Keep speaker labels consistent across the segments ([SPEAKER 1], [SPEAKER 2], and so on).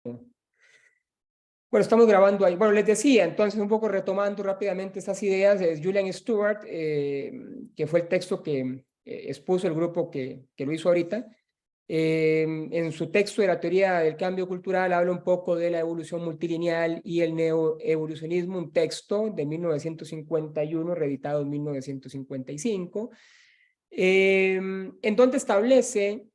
[SPEAKER 1] Bueno, estamos grabando ahí. Bueno, les decía, entonces, un poco retomando rápidamente estas ideas, es Julian Stewart, que fue el texto que expuso el grupo que lo hizo ahorita. En su texto de la teoría del cambio cultural habla un poco de la evolución multilineal y el neoevolucionismo, un texto de 1951, reeditado en 1955, en donde establece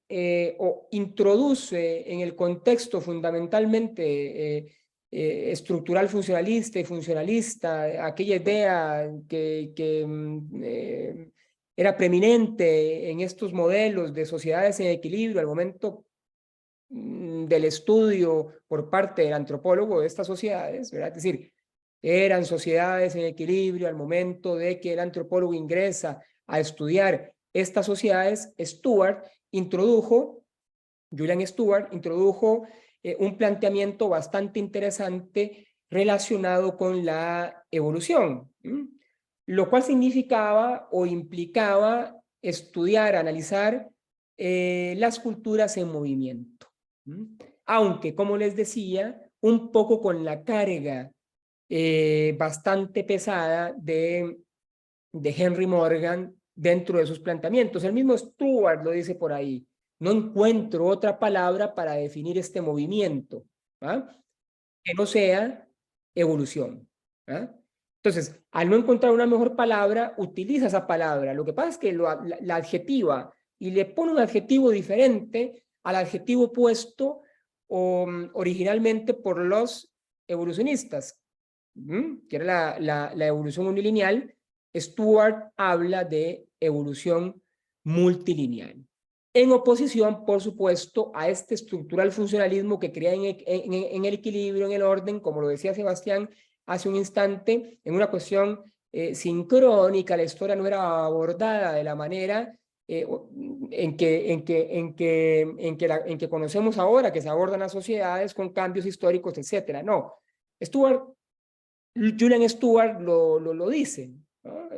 [SPEAKER 1] o introduce en el contexto fundamentalmente estructural funcionalista y funcionalista, aquella idea que era preeminente en estos modelos de sociedades en equilibrio al momento del estudio por parte del antropólogo de estas sociedades, ¿verdad? Es decir, eran sociedades en equilibrio al momento de que el antropólogo ingresa a estudiar estas sociedades. Julian Stewart introdujo un planteamiento bastante interesante relacionado con la evolución, lo cual significaba o implicaba estudiar, analizar las culturas en movimiento. Aunque, como les decía, un poco con la carga bastante pesada de Henry Morgan dentro de sus planteamientos. El mismo Stewart lo dice por ahí. No encuentro otra palabra para definir este movimiento, ¿ah? Que no sea evolución. ¿Ah? Entonces, al no encontrar una mejor palabra, utiliza esa palabra. Lo que pasa es que la adjetiva y le pone un adjetivo diferente al adjetivo puesto originalmente por los evolucionistas, que era la evolución unilineal. Stewart habla de evolución multilineal, en oposición, por supuesto, a este estructural funcionalismo que crea en el equilibrio, en el orden, como lo decía Sebastián hace un instante, en una cuestión sincrónica. La historia no era abordada de la manera en que conocemos ahora, que se abordan las sociedades con cambios históricos, etcétera. No, Julian Stewart lo dice, ¿no?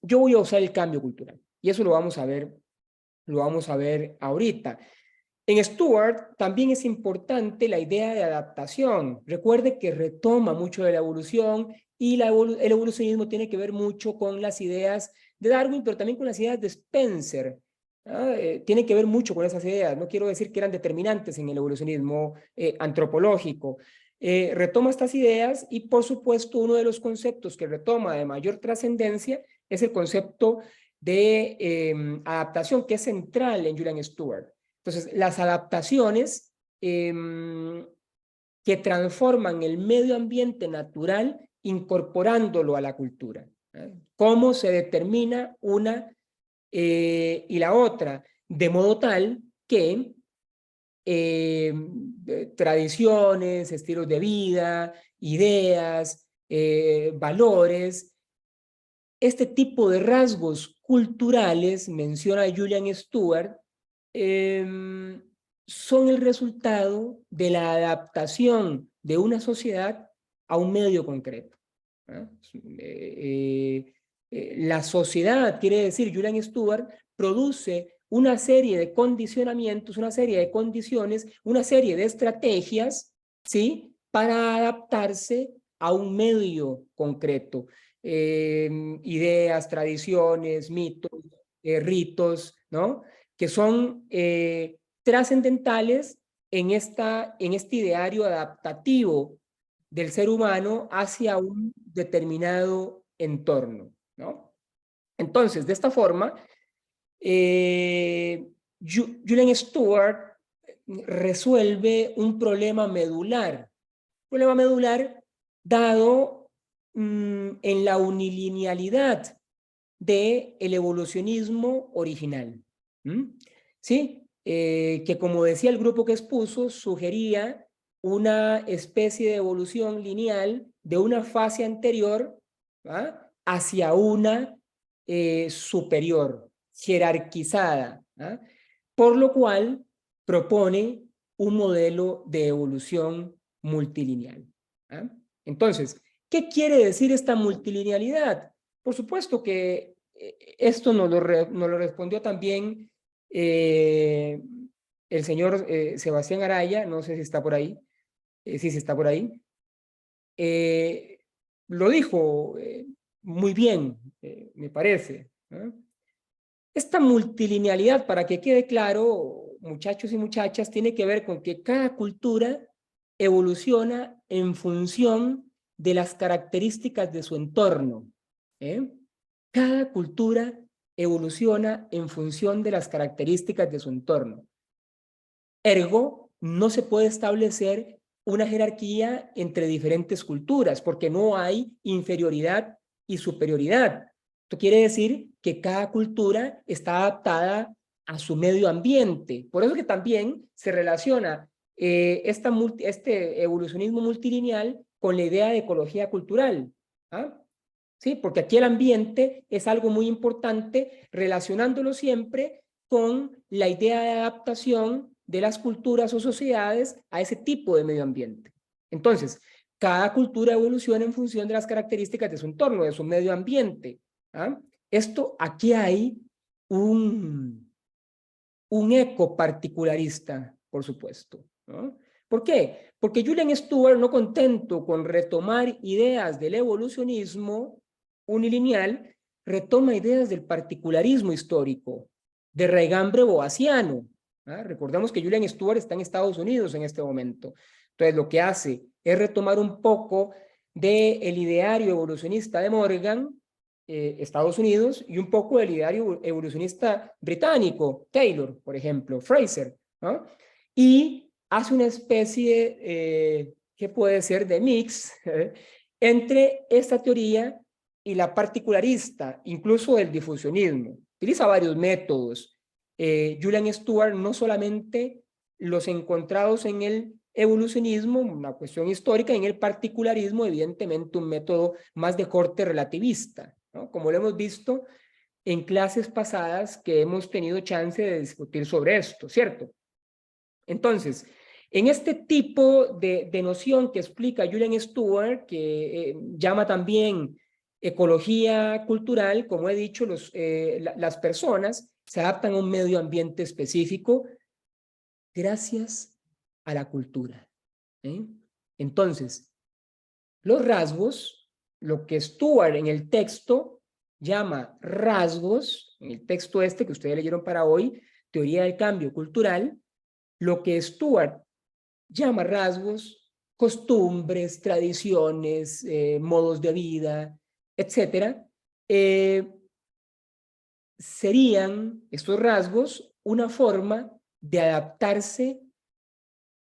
[SPEAKER 1] Yo voy a usar el cambio cultural y eso lo vamos a ver ahorita. En Stewart también es importante la idea de adaptación. Recuerde que retoma mucho de la evolución y el evolucionismo tiene que ver mucho con las ideas de Darwin, pero también con las ideas de Spencer. Tiene que ver mucho con esas ideas. No quiero decir que eran determinantes en el evolucionismo antropológico. Retoma estas ideas y, por supuesto, uno de los conceptos que retoma de mayor trascendencia es el concepto de adaptación, que es central en Julian Stewart. Entonces, las adaptaciones que transforman el medio ambiente natural incorporándolo a la cultura. ¿Cómo se determina una y la otra? De modo tal que tradiciones, estilos de vida, ideas, valores, este tipo de rasgos culturales, menciona Julian Stewart, son el resultado de la adaptación de una sociedad a un medio concreto. ¿Ah? La sociedad, quiere decir, Julian Stewart produce una serie de condicionamientos, una serie de condiciones, una serie de estrategias, ¿sí? Para adaptarse a un medio concreto. Ideas, tradiciones, mitos, ritos, ¿no? Que son trascendentales en este ideario adaptativo del ser humano hacia un determinado entorno, ¿no? Entonces, de esta forma, Julian Stewart resuelve un problema medular dado en la unilinealidad del evolucionismo original. ¿Sí? Que, como decía el grupo que expuso, sugería una especie de evolución lineal de una fase anterior, ¿va? Hacia una superior, jerarquizada, ¿va? Por lo cual propone un modelo de evolución multilineal. ¿Va? Entonces, ¿qué quiere decir esta multilinealidad? Por supuesto que esto nos lo respondió también el señor Sebastián Araya, no sé si está por ahí, sí, sí está por ahí, lo dijo muy bien, me parece, ¿no? Esta multilinealidad, para que quede claro, muchachos y muchachas, tiene que ver con que cada cultura evoluciona en función de las características de su entorno. ¿Eh? Cada cultura evoluciona en función de las características de su entorno. Ergo, no se puede establecer una jerarquía entre diferentes culturas, porque no hay inferioridad y superioridad. Esto quiere decir que cada cultura está adaptada a su medio ambiente. Por eso que también se relaciona este evolucionismo multilineal con la idea de ecología cultural. ¿Ah? ¿Sí? Porque aquí el ambiente es algo muy importante, relacionándolo siempre con la idea de adaptación de las culturas o sociedades a ese tipo de medio ambiente. Entonces, cada cultura evoluciona en función de las características de su entorno, de su medio ambiente. ¿Ah? Esto, aquí hay un eco particularista, por supuesto, ¿no? ¿Por qué? Porque Julian Stewart, no contento con retomar ideas del evolucionismo unilineal, retoma ideas del particularismo histórico, de raigambre boasiano. ¿Ah? Recordemos que Julian Stewart está en Estados Unidos en este momento. Entonces, lo que hace es retomar un poco del ideario evolucionista de Morgan, Estados Unidos, y un poco del ideario evolucionista británico, Taylor, por ejemplo, Fraser, ¿no? Y hace una especie, que puede ser de mix, entre esta teoría y la particularista, incluso el difusionismo. Utiliza varios métodos. Julian Stewart no solamente los encontrados en el evolucionismo, una cuestión histórica, en el particularismo, evidentemente un método más de corte relativista, ¿no? Como lo hemos visto en clases pasadas que hemos tenido chance de discutir sobre esto, ¿cierto? Entonces, en este tipo de noción que explica Julian Stewart, que llama también ecología cultural, como he dicho, las personas se adaptan a un medio ambiente específico gracias a la cultura. ¿Eh? Entonces, los rasgos, lo que Stewart en el texto llama rasgos, en el texto este que ustedes leyeron para hoy, teoría del cambio cultural, lo que Stewart llama rasgos, costumbres, tradiciones, modos de vida, etcétera, serían estos rasgos una forma de adaptarse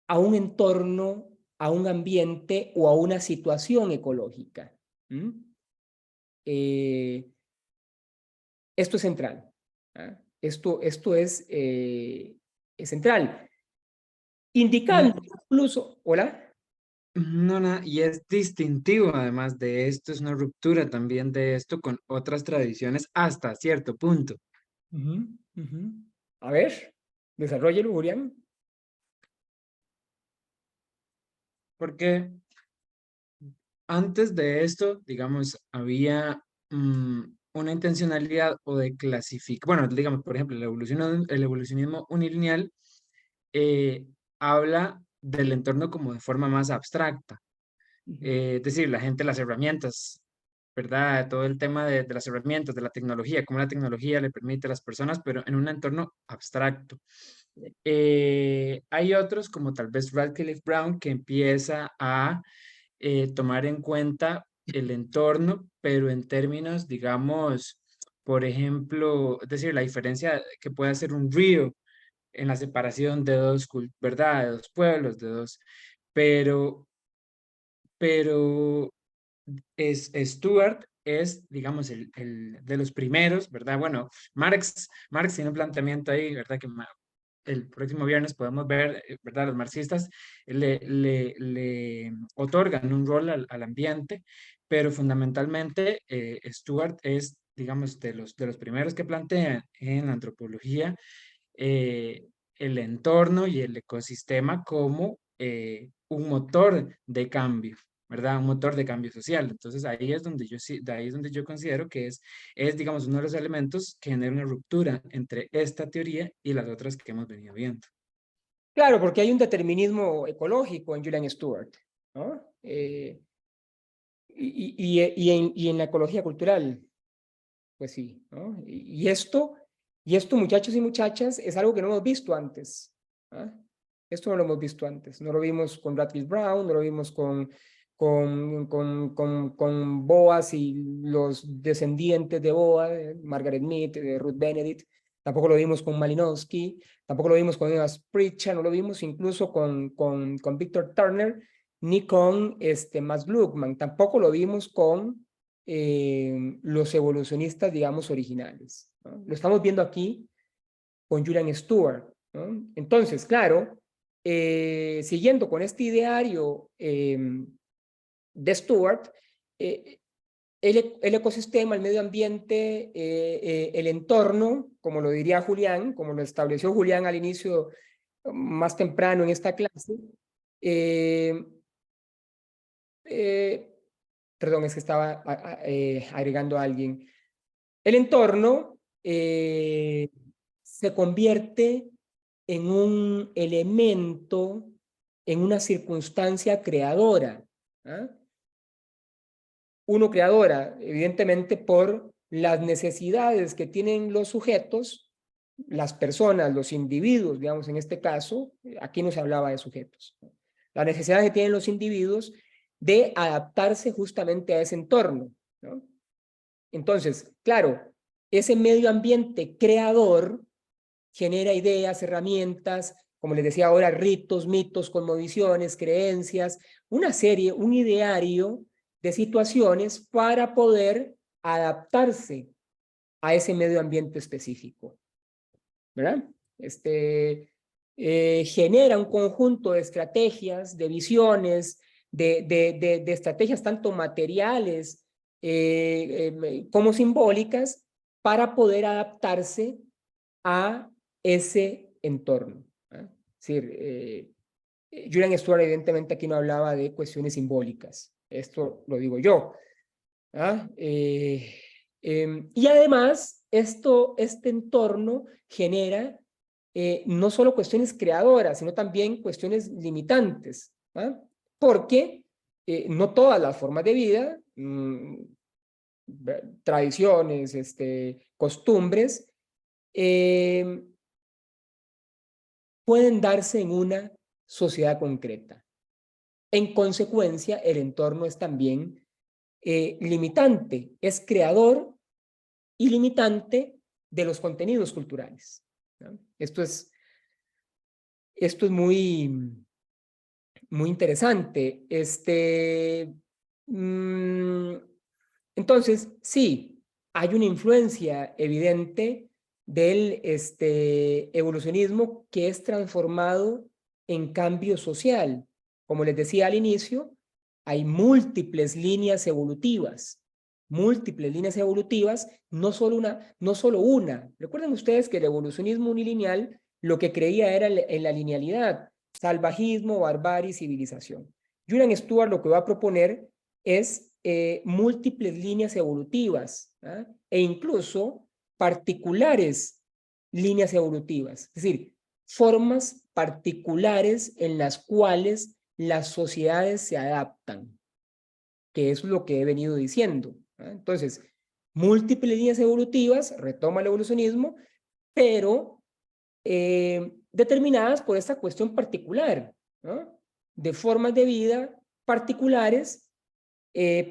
[SPEAKER 1] a un entorno, a un ambiente o a una situación ecológica. ¿Mm? Eh, esto es central. ¿Ah? Esto es central.
[SPEAKER 2] No,
[SPEAKER 1] Indicando incluso, ¿hola?
[SPEAKER 2] no, no, y es distintivo además de esto, es una ruptura también de esto con otras tradiciones hasta cierto punto.
[SPEAKER 1] Ujú, ujú. A ver, desarrollelo, Julián.
[SPEAKER 2] Porque antes de esto, digamos, había una intencionalidad o de clasificar, bueno, digamos, por ejemplo, el evolucionismo unilineal eh, habla del entorno como de forma más abstracta.
[SPEAKER 1] Ujú,
[SPEAKER 2] Es decir, la gente, las herramientas, ¿verdad? Todo el tema de las herramientas, de la tecnología, cómo la tecnología le permite a las personas, pero en un entorno abstracto. Hay otros, como tal vez Radcliffe Brown, que empieza a tomar en cuenta el entorno, pero en términos, digamos, por ejemplo, es decir, la diferencia que puede hacer un río en la separación de dos, ¿verdad? De dos pueblos, de dos, pero, pero Stuart es, digamos, el de los primeros, ¿verdad? Bueno, Marx tiene un planteamiento ahí, ¿verdad? Que el próximo viernes podemos ver, ¿verdad? Los marxistas le otorgan un rol al ambiente, pero fundamentalmente Stuart es, digamos, de los primeros que plantean en la antropología eh, el entorno y el ecosistema como un motor de cambio, ¿verdad? Un motor de cambio social. Entonces ahí es donde yo sí, de ahí es donde yo considero que digamos, uno de los elementos que genera una ruptura entre esta teoría y las otras que hemos venido viendo.
[SPEAKER 1] Claro, porque hay un determinismo ecológico en Julian Stewart, ¿no? Y en la ecología cultural, pues sí, ¿no? Y esto, muchachos y muchachas, es algo que no hemos visto antes. ¿Ah? Esto no lo hemos visto antes. No lo vimos con Radcliffe Brown, no lo vimos con Boas y los descendientes de Boas, Margaret Mead, Ruth Benedict. Tampoco lo vimos con Malinowski, tampoco lo vimos con Eva Pritchard, no lo vimos incluso con Victor Turner, ni con Max Gluckman. Tampoco lo vimos con los evolucionistas, digamos, originales, ¿no? Lo estamos viendo aquí con Julian Stewart, ¿no? Entonces, claro, siguiendo con este ideario de Stewart, el ecosistema, el medio ambiente, el entorno, como lo diría Julián, como lo estableció Julián al inicio, más temprano en esta clase, eh, eh, perdón, es que estaba agregando a alguien. El entorno se convierte en un elemento, en una circunstancia creadora. ¿Ah? Uno creadora, evidentemente, por las necesidades que tienen los sujetos, las personas, los individuos, digamos, en este caso, aquí no se hablaba de sujetos, ¿no? Las necesidades que tienen los individuos de adaptarse justamente a ese entorno, ¿no? Entonces, claro, ese medio ambiente creador genera ideas, herramientas, como les decía ahora, ritos, mitos, cosmovisiones, creencias, una serie, un ideario de situaciones para poder adaptarse a ese medio ambiente específico, ¿verdad? Genera un conjunto de estrategias, de visiones, de estrategias tanto materiales como simbólicas para poder adaptarse a ese entorno, ¿eh? Es decir, Julian Stewart evidentemente aquí no hablaba de cuestiones simbólicas, esto lo digo yo. ¿Ah? Y además, este entorno genera no solo cuestiones creadoras, sino también cuestiones limitantes, ¿ah? Porque no todas las formas de vida, tradiciones, costumbres, eh, pueden darse en una sociedad concreta. En consecuencia, el entorno es también limitante, es creador y limitante de los contenidos culturales, ¿no? Esto es muy interesante. Mm, entonces, sí, hay una influencia evidente del evolucionismo que es transformado en cambio social. Como les decía al inicio, hay múltiples líneas evolutivas, no solo una. Recuerden ustedes que el evolucionismo unilineal lo que creía era en la linealidad, salvajismo, barbarie, civilización. Julian Stewart lo que va a proponer es múltiples líneas evolutivas, ¿ah? E incluso particulares líneas evolutivas, es decir, formas particulares en las cuales las sociedades se adaptan, que es lo que he venido diciendo, ¿ah? Entonces, múltiples líneas evolutivas, retoma el evolucionismo, pero determinadas por esta cuestión particular, ¿no? De formas de vida particulares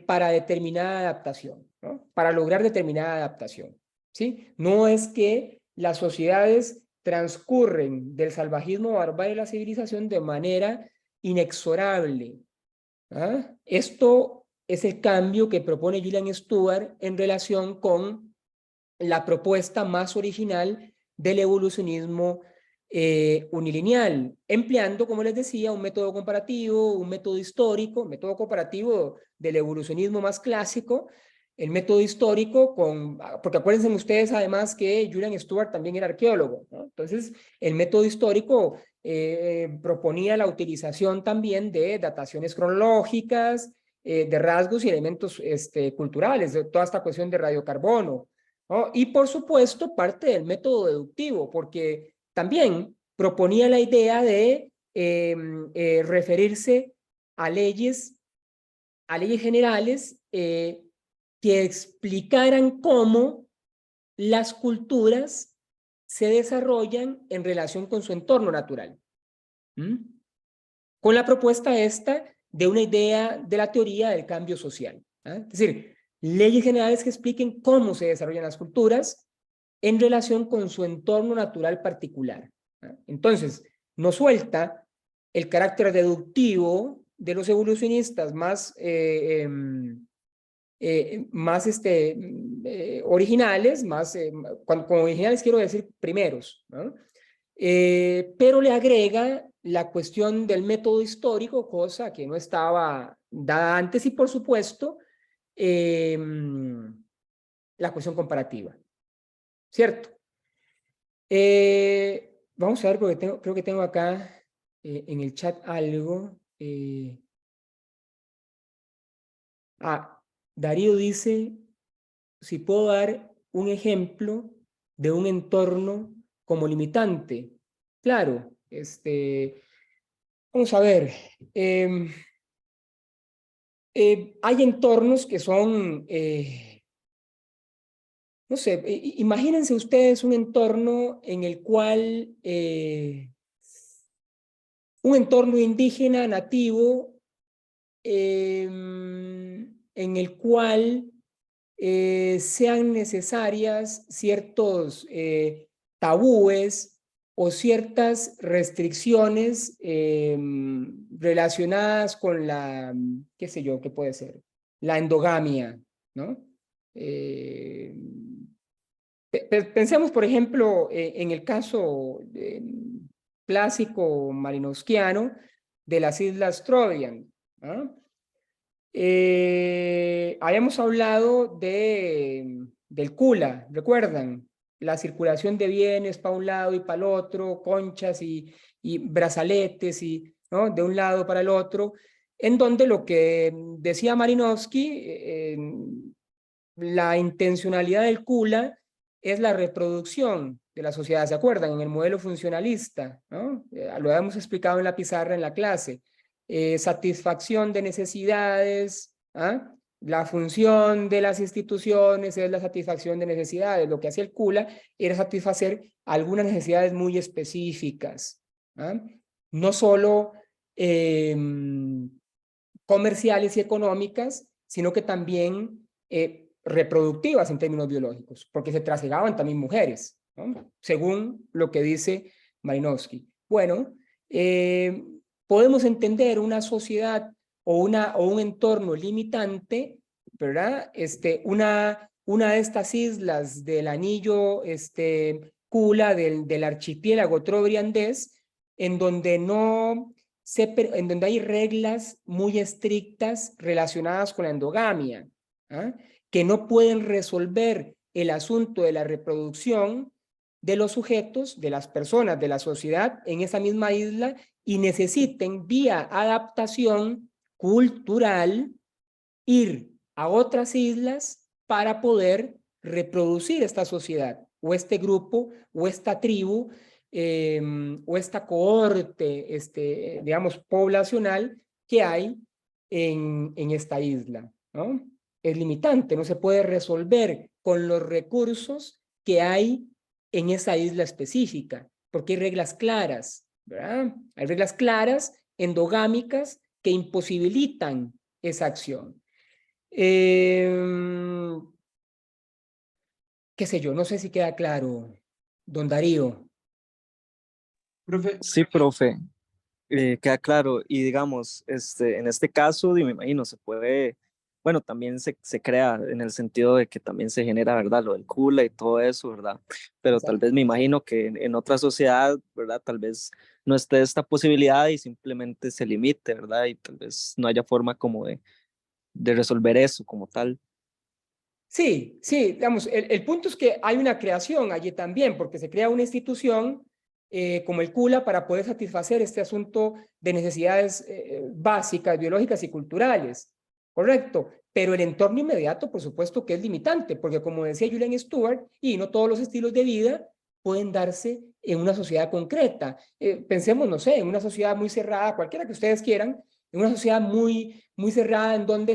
[SPEAKER 1] para determinada adaptación, ¿no? Para lograr determinada adaptación, ¿sí? No es que las sociedades transcurren del salvajismo barbarie a la civilización de manera inexorable, ¿ah? Esto es el cambio que propone Julian Stewart en relación con la propuesta más original del evolucionismo unilineal, empleando, como les decía, un método comparativo, un método histórico, método comparativo del evolucionismo más clásico, el método histórico porque acuérdense ustedes además que Julian Stewart también era arqueólogo, ¿no? Entonces, el método histórico proponía la utilización también de dataciones cronológicas, de rasgos y elementos culturales, de toda esta cuestión de radiocarbono, ¿no? Y por supuesto parte del método deductivo, porque también proponía la idea de referirse a leyes generales que explicaran cómo las culturas se desarrollan en relación con su entorno natural. Con la propuesta esta de una idea de la teoría del cambio social. Es decir, leyes generales que expliquen cómo se desarrollan las culturas en relación con su entorno natural particular. Entonces, nos suelta el carácter deductivo de los evolucionistas más originales, con originales quiero decir primeros, ¿no? Pero le agrega la cuestión del método histórico, cosa que no estaba dada antes, y por supuesto, la cuestión comparativa, ¿cierto? Vamos a ver, porque creo que tengo acá en el chat algo. Darío dice, si puedo dar un ejemplo de un entorno como limitante. Claro, vamos a ver. Hay entornos que son, no sé, imagínense ustedes un entorno en el cual, un entorno indígena nativo, en el cual sean necesarias ciertos tabúes o ciertas restricciones relacionadas con la, qué sé yo, qué puede ser, la endogamia, ¿no? Pensemos, por ejemplo, en el caso clásico malinowskiano de las Islas Trobriand, ¿no? Habíamos hablado del Kula, ¿recuerdan? La circulación de bienes para un lado y para el otro, conchas y brazaletes, ¿no? De un lado para el otro, en donde lo que decía Malinowski, la intencionalidad del Kula es la reproducción de la sociedad, ¿se acuerdan? En el modelo funcionalista, ¿no? Lo hemos explicado en la pizarra en la clase. Satisfacción de necesidades, la función de las instituciones es la satisfacción de necesidades. Lo que hacía el Kula era satisfacer algunas necesidades muy específicas, no solo comerciales y económicas, sino que también reproductivas en términos biológicos, porque se trasegaban también mujeres, ¿no? Según lo que dice Malinowski. Bueno, podemos entender una sociedad o un entorno limitante, ¿verdad? Una de estas islas del anillo Kula del archipiélago trobriandés, en donde en donde hay reglas muy estrictas relacionadas con la endogamia, que no pueden resolver el asunto de la reproducción de los sujetos, de las personas, de la sociedad en esa misma isla, y necesiten vía adaptación cultural ir a otras islas para poder reproducir esta sociedad o este grupo o esta tribu o esta cohorte, digamos, poblacional que hay en esta isla, ¿no? Es limitante, no se puede resolver con los recursos que hay en esa isla específica, porque hay reglas claras, ¿verdad? Hay reglas claras, endogámicas, que imposibilitan esa acción. Qué sé yo, no sé si queda claro, don Darío.
[SPEAKER 2] Profe,
[SPEAKER 3] Sí, profe, queda claro. Y digamos, en este caso, me imagino, se puede, bueno, también se crea en el sentido de que también se genera, ¿verdad? Lo del Kula y todo eso, ¿verdad? Pero tal
[SPEAKER 1] Exacto.
[SPEAKER 3] vez me imagino que en otra sociedad, ¿verdad? Tal vez no esté esta posibilidad y simplemente se limite, ¿verdad? Y tal vez no haya forma como de resolver eso como tal.
[SPEAKER 1] Sí, sí, digamos, el punto es que hay una creación allí también, porque se crea una institución como el Kula para poder satisfacer este asunto de necesidades básicas, biológicas y culturales, ¿correcto? Pero el entorno inmediato, por supuesto que es limitante, porque como decía Julian Stewart, y no todos los estilos de vida pueden darse en una sociedad concreta. Pensemos, no sé, en una sociedad muy cerrada, cualquiera que ustedes quieran, en una sociedad muy, muy cerrada en donde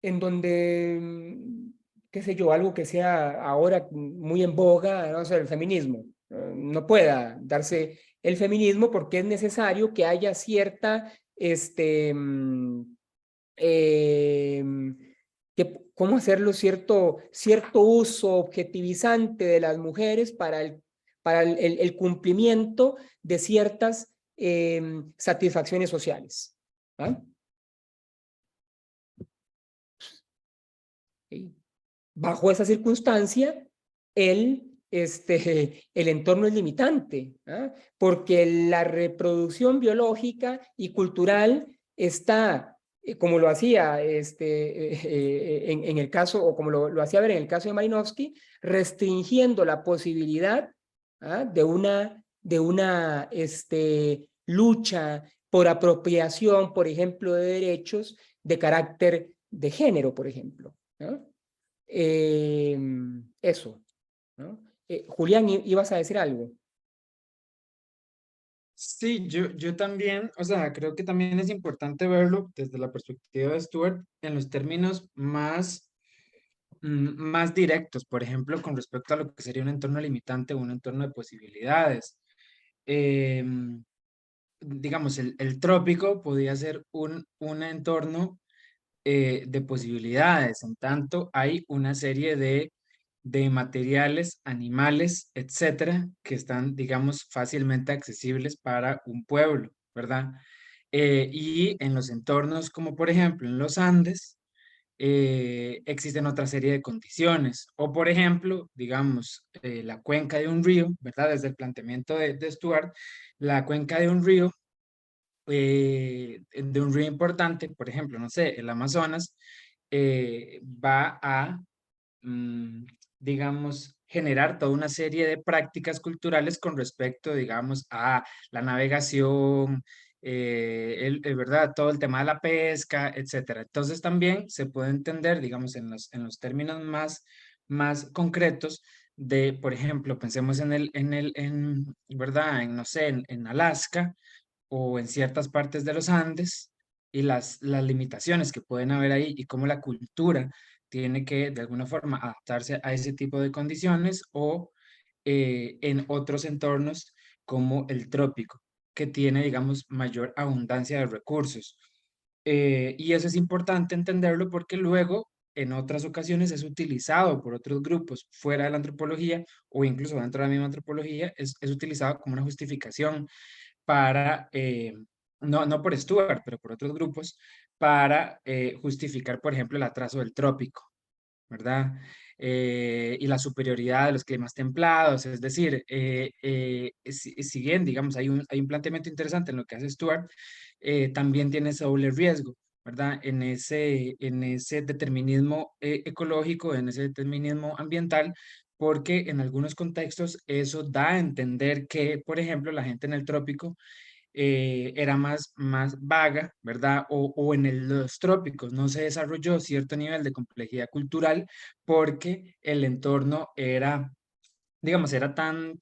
[SPEAKER 1] en donde, qué sé yo, algo que sea ahora muy en boga, no sé, el feminismo. No pueda darse el feminismo porque es necesario que haya cierta, eh, cómo hacerlo, cierto uso objetivizante de las mujeres para el cumplimiento de ciertas satisfacciones sociales. ¿Ah? Bajo esa circunstancia, el entorno es limitante, ¿ah? Porque la reproducción biológica y cultural está, como lo hacía en el caso, o como lo hacía ver en el caso de Malinowski, restringiendo la posibilidad, ¿ah? de una lucha por apropiación, por ejemplo, de derechos de carácter de género, por ejemplo, ¿no? Eso, ¿no? Julián, ¿ibas a decir algo?
[SPEAKER 2] Sí, yo también, o sea, creo que también es importante verlo desde la perspectiva de Stuart en los términos más directos, por ejemplo, con respecto a lo que sería un entorno limitante o un entorno de posibilidades. Em, digamos, el trópico podía ser un entorno de posibilidades, en tanto hay una serie de materiales, animales, etcétera, que están, digamos, fácilmente accesibles para un pueblo, ¿verdad? Y en los entornos como por ejemplo en los Andes, existen otra serie de condiciones, o por ejemplo, digamos, la cuenca de un río, ¿verdad? Desde el planteamiento de Stuart, la cuenca de un río importante, por ejemplo, no sé, el Amazonas, va a, mm, digamos, generar toda una serie de prácticas culturales con respecto, digamos, a la navegación, ¿verdad? Todo el tema de la pesca, etcétera. Entonces también se puede entender, digamos, en los términos más concretos de, por ejemplo, pensemos ¿verdad? No sé, en Alaska o en ciertas partes de los Andes y las limitaciones que pueden haber ahí y cómo la cultura tiene que de alguna forma adaptarse a ese tipo de condiciones o en otros entornos como el trópico, que tiene, digamos, mayor abundancia de recursos. Y eso es importante entenderlo porque luego en otras ocasiones es utilizado por otros grupos fuera de la antropología o incluso dentro de la misma antropología, es utilizado como una justificación para, no por Stuart, pero por otros grupos, para justificar, por ejemplo, el atraso del trópico, ¿verdad? Y la superioridad de los climas templados, es decir, si bien, digamos, hay un planteamiento interesante en lo que hace Stuart, también tiene ese doble riesgo, ¿verdad? En ese determinismo ecológico, en ese determinismo ambiental, porque en algunos contextos eso da a entender que, por ejemplo, la gente en el trópico era más vaga, ¿verdad? O los trópicos no se desarrolló cierto nivel de complejidad cultural porque el entorno era, digamos, era tan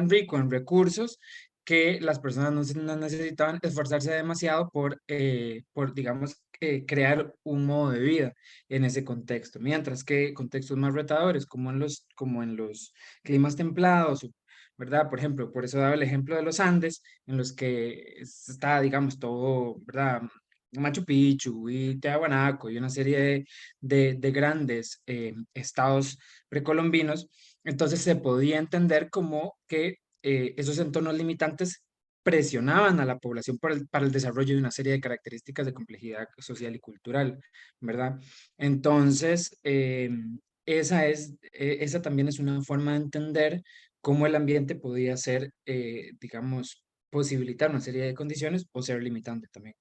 [SPEAKER 2] rico en recursos que las personas no necesitaban esforzarse demasiado digamos, crear un modo de vida en ese contexto, mientras que contextos más retadores, como en los climas templados, ¿verdad? Por ejemplo, por eso daba el ejemplo de los Andes, en los que está, digamos, todo, ¿verdad? Machu Picchu y Tiahuanaco y una serie de grandes estados precolombinos, entonces se podía entender como que esos entornos limitantes presionaban a la población para el desarrollo de una serie de características de complejidad social y cultural, ¿verdad? Entonces, esa también es una forma de entender cómo el ambiente podía ser, digamos, posibilitar una serie de condiciones o ser limitante también.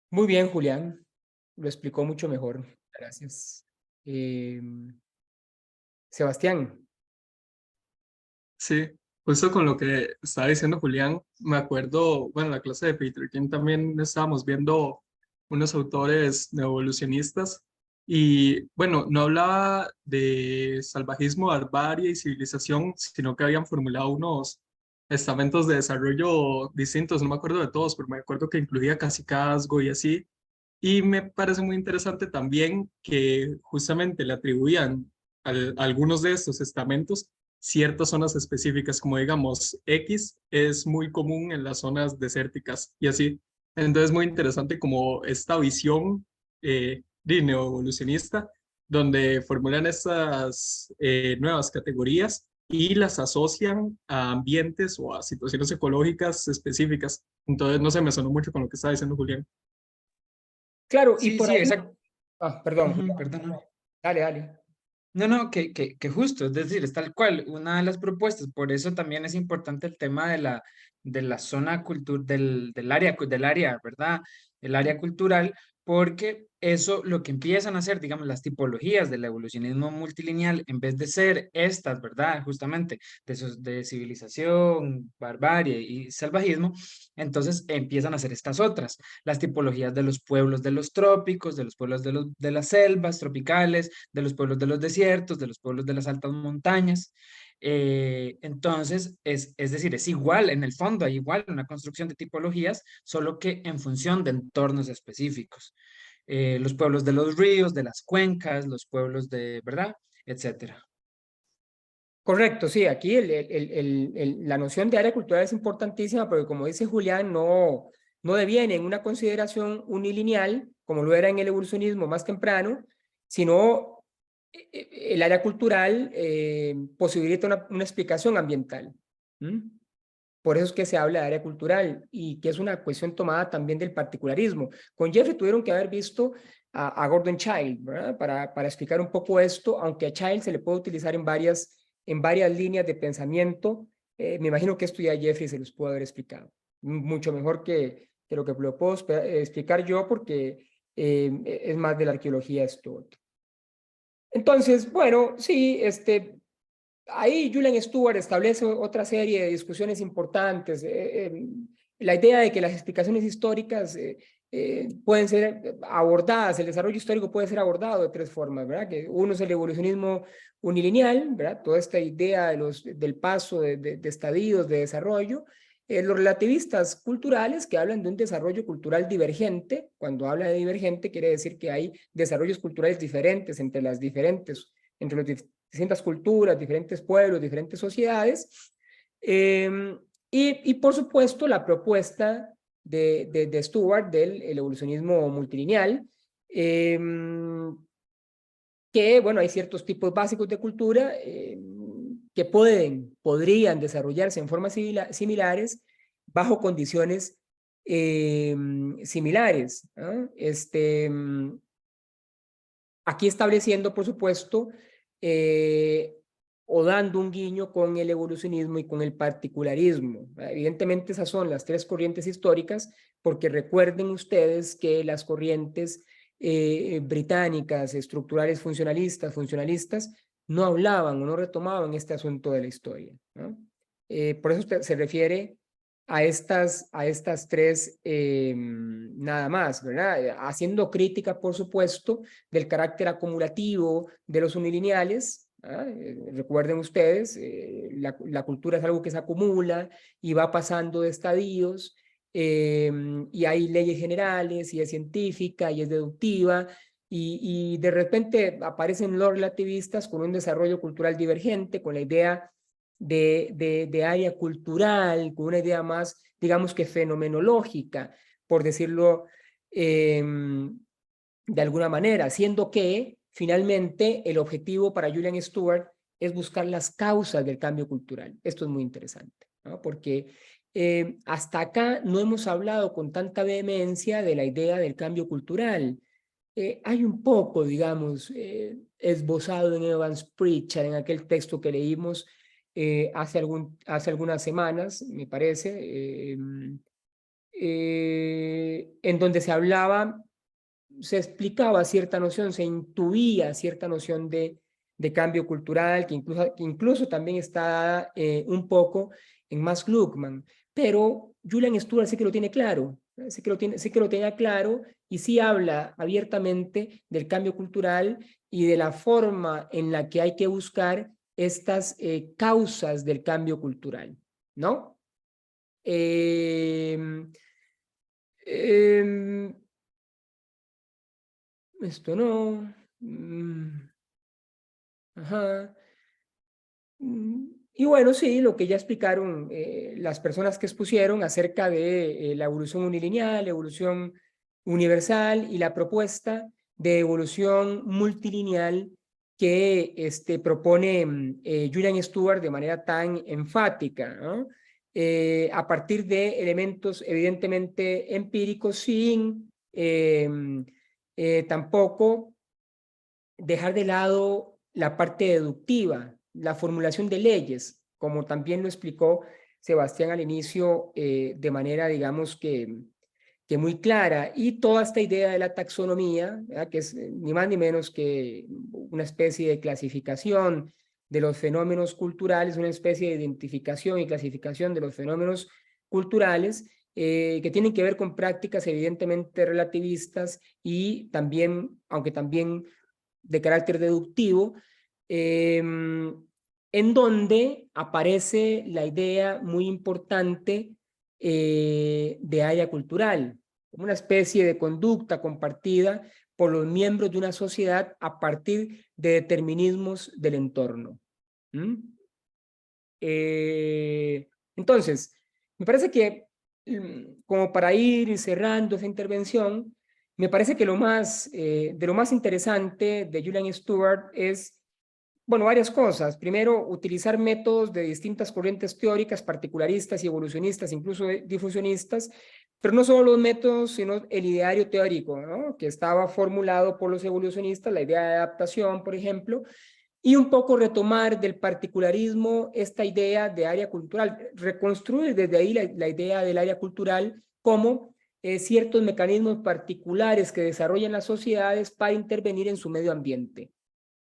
[SPEAKER 1] Muy bien, Julián. Lo explicó mucho mejor. Gracias. Sebastián.
[SPEAKER 4] Sí, justo con lo que estaba diciendo Julián, me acuerdo, bueno, en la clase de Peter King también estábamos viendo unos autores neoevolucionistas Y bueno, no hablaba de salvajismo, barbarie y civilización, sino que habían formulado unos estamentos de desarrollo distintos, no me acuerdo de todos, pero me acuerdo que incluía cacicazgo y así. Y me parece muy interesante también que justamente le atribuían a algunos de estos estamentos ciertas zonas específicas, como digamos X es muy común en las zonas desérticas y así. Entonces muy interesante como esta visión neoevolucionista, donde formulan estas nuevas categorías y las asocian a ambientes o a situaciones ecológicas específicas. Entonces, no sé, me sonó mucho con lo que estaba diciendo Julián.
[SPEAKER 1] Claro, y
[SPEAKER 2] Sí,
[SPEAKER 1] por
[SPEAKER 2] sí,
[SPEAKER 1] ahí...
[SPEAKER 2] exacto.
[SPEAKER 1] Perdón,
[SPEAKER 2] Perdón.
[SPEAKER 1] dale, dale.
[SPEAKER 2] No, no, que justo, es decir, es tal cual, una de las propuestas, por eso también es importante el tema de la zona cultural, del área, ¿verdad? El área cultural, porque eso lo que empiezan a hacer, digamos, las tipologías del evolucionismo multilineal, en vez de ser estas, ¿verdad? Justamente de civilización, barbarie y salvajismo, entonces empiezan a hacer estas otras, las tipologías de los pueblos de los trópicos, de los pueblos de las selvas tropicales, de los pueblos de los desiertos, de los pueblos de las altas montañas. Entonces, es decir, es igual, en el fondo hay igual una construcción de tipologías, solo que en función de entornos específicos. Los pueblos de los ríos, de las cuencas, los pueblos de, ¿verdad? Etcétera.
[SPEAKER 1] Correcto, sí, aquí la noción de área cultural es importantísima porque como dice Julián, no deviene en una consideración unilineal, como lo era en el evolucionismo más temprano, sino el área cultural posibilita una explicación ambiental. ¿Mm? Por eso es que se habla de área cultural y que es una cuestión tomada también del particularismo. Con Jeffrey tuvieron que haber visto a Gordon Childe, ¿verdad? Para explicar un poco esto, aunque a Childe se le puede utilizar en varias líneas de pensamiento. Me imagino que esto ya Jeffrey se los pudo haber explicado. Mucho mejor que lo que lo puedo explicar yo porque es más de la arqueología esto otro. Entonces, bueno, sí, ahí Julian Stewart establece otra serie de discusiones importantes. La idea de que las explicaciones históricas pueden ser abordadas, el desarrollo histórico puede ser abordado de tres formas, ¿verdad? Que uno es el evolucionismo unilineal, ¿verdad? Toda esta idea del paso de estadios de desarrollo. Los relativistas culturales que hablan de un desarrollo cultural divergente. Cuando habla de divergente quiere decir que hay desarrollos culturales diferentes entre los distintas culturas, diferentes pueblos, diferentes sociedades. Y por supuesto, la propuesta de Stewart del evolucionismo multilineal, que, bueno, hay ciertos tipos básicos de cultura que podrían desarrollarse en formas similares bajo condiciones similares. ¿No? Aquí estableciendo, por supuesto, o dando un guiño con el evolucionismo y con el particularismo. Evidentemente esas son las tres corrientes históricas, porque recuerden ustedes que las corrientes británicas, estructurales funcionalistas, no hablaban o no retomaban este asunto de la historia, ¿no? Por eso se refiere a estas tres nada más, ¿verdad? Haciendo crítica, por supuesto, del carácter acumulativo de los unilineales. Recuerden ustedes, la cultura es algo que se acumula y va pasando de estadios, y hay leyes generales, y es científica, y es deductiva, y de repente aparecen los relativistas con un desarrollo cultural divergente, con la idea de área cultural, con una idea más, digamos que fenomenológica, por decirlo de alguna manera, siendo que finalmente el objetivo para Julian Stewart es buscar las causas del cambio cultural. Esto es muy interesante, ¿no? Porque hasta acá no hemos hablado con tanta vehemencia de la idea del cambio cultural. Hay un poco, digamos, esbozado en Evans Pritchard, en aquel texto que leímos hace algunas semanas, me parece, en donde se explicaba cierta noción, se intuía cierta noción de cambio cultural, que incluso también está un poco en Max Gluckman, pero Julian Stewart sí que lo tiene claro, sí que lo tenía claro, y sí habla abiertamente del cambio cultural y de la forma en la que hay que buscar estas causas del cambio cultural, ¿no? Esto no. Ajá. Y bueno, sí, lo que ya explicaron las personas que expusieron acerca de la evolución unilineal, evolución universal y la propuesta de evolución multilineal que propone Julian Stewart de manera tan enfática, ¿no? A partir de elementos evidentemente empíricos sin tampoco dejar de lado la parte deductiva, la formulación de leyes, como también lo explicó Sebastián al inicio de manera, digamos, que muy clara, y toda esta idea de la taxonomía, ¿verdad? Que es ni más ni menos que una especie de clasificación de los fenómenos culturales, una especie de identificación y clasificación de los fenómenos culturales, que tienen que ver con prácticas evidentemente relativistas y también, aunque también de carácter deductivo, en donde aparece la idea muy importante de área cultural, como una especie de conducta compartida por los miembros de una sociedad a partir de determinismos del entorno. Entonces, me parece que, como para ir cerrando esa intervención, me parece que de lo más interesante de Julian Stewart es, bueno, varias cosas. Primero, utilizar métodos de distintas corrientes teóricas, particularistas y evolucionistas, incluso difusionistas, pero no solo los métodos, sino el ideario teórico, ¿no? Que estaba formulado por los evolucionistas, la idea de adaptación, por ejemplo, y un poco retomar del particularismo esta idea de área cultural, reconstruir desde ahí la idea del área cultural como ciertos mecanismos particulares que desarrollan las sociedades para intervenir en su medio ambiente,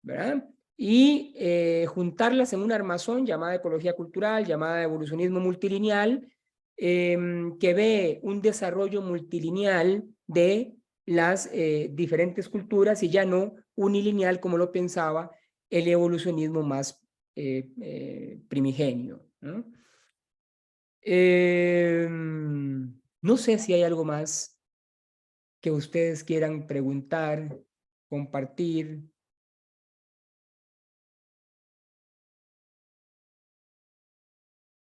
[SPEAKER 1] ¿verdad? Y juntarlas en un armazón llamada ecología cultural, llamada evolucionismo multilineal, que ve un desarrollo multilineal de las diferentes culturas y ya no unilineal como lo pensaba el evolucionismo más primigenio, ¿no? No sé si hay algo más que ustedes quieran preguntar, compartir.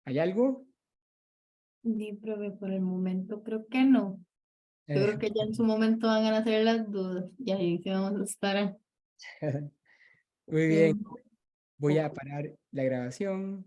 [SPEAKER 1] ¿Hay algo?
[SPEAKER 5] Sí, profe, por el momento creo que no. Yo creo que ya en su momento van a nacer las dudas y ahí sí vamos a estar.
[SPEAKER 1] Muy bien, voy a parar la grabación.